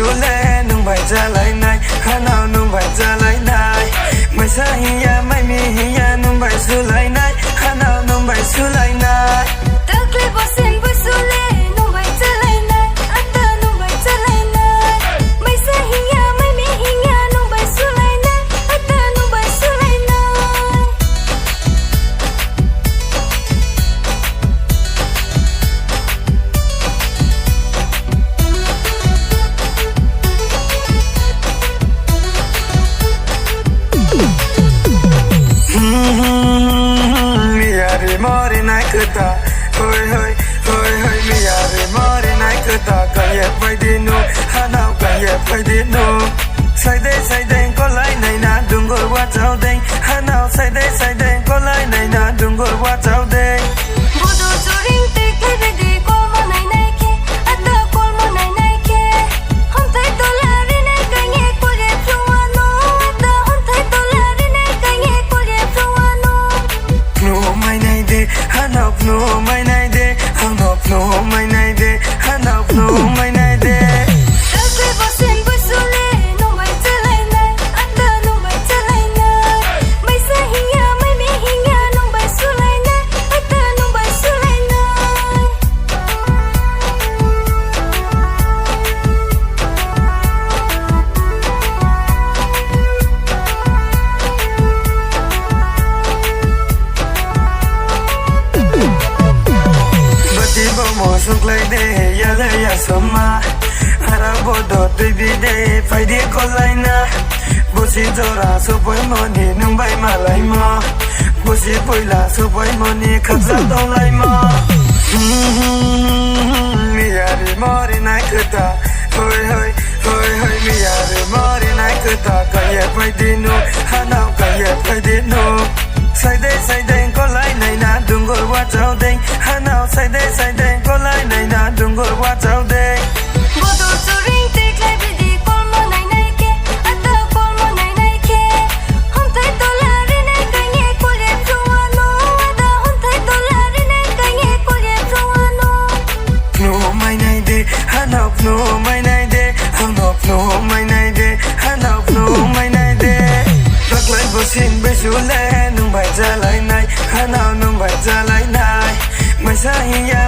chú lẽ nung bài ra lại này hà nào nung bài ra lại này mày sa hiya mày mi hiya nung bài su lại này hà nào nung bài su lại này tao kêu bố sen với su lẽ nung bài ra lại này anh ta nung bài ra lại này mày sa hiya mày mi hiya nung bài su lại này anh ta nung bài su lại này mori nai kuta hoi hoi hoi hoi mi yare mori nai kuta kaya phai di nu hanao kaya phai di nu sai de có lại này na đừng gọi qua chào đen hanao sai de có lại này na đừng gọi qua chào đen bố đồ chú ring tê cái về đi cô mô này này kia anh ta cô mô này này kia không thấy tôi là đi này cái nghe cô đẹp trong anh anh ta không thấy tôi là đi này cái nghe cô đẹp trong anh no mai này de hanao no mai này de hanao no mai này de hanao no mai này de tao kêu bố sen với su lẽ nung bài ra lại này anh ta nung bài ra lại này mày sa hiya mày mi hiya nung bài su lại này anh ta nung bài su lại này bati bo mo suk lai de ya le ya soma hara bo do baby de phai di ko lai na bo si jora so boy mo ni nung bai ma lai mo bo si boy la so boy mo ni khap sa dong lai mo mi ya ri mo ri nai kuta hoi hoi hoi hoi mi ya ri mo ri nai kuta kaya phai di nu hanao kaya phai di nu sai de có lại này na đừng gọi qua chào đen hanao sai de có lại này na đừng gọi qua chào đen bố đồ chú ring tê cái về đi cô mô này này kia anh ta cô mô này này kia không thấy tôi là đi này cái nghe cô đẹp trong anh anh ta không thấy tôi là đi này cái nghe cô đẹp trong anh no mai này de hanao no mai này de hanao no mai này de hanao no mai này de bác lại vô xin bây chú lẽ nung bài ra lại này hanao nung bài ra lại này mày sa hiya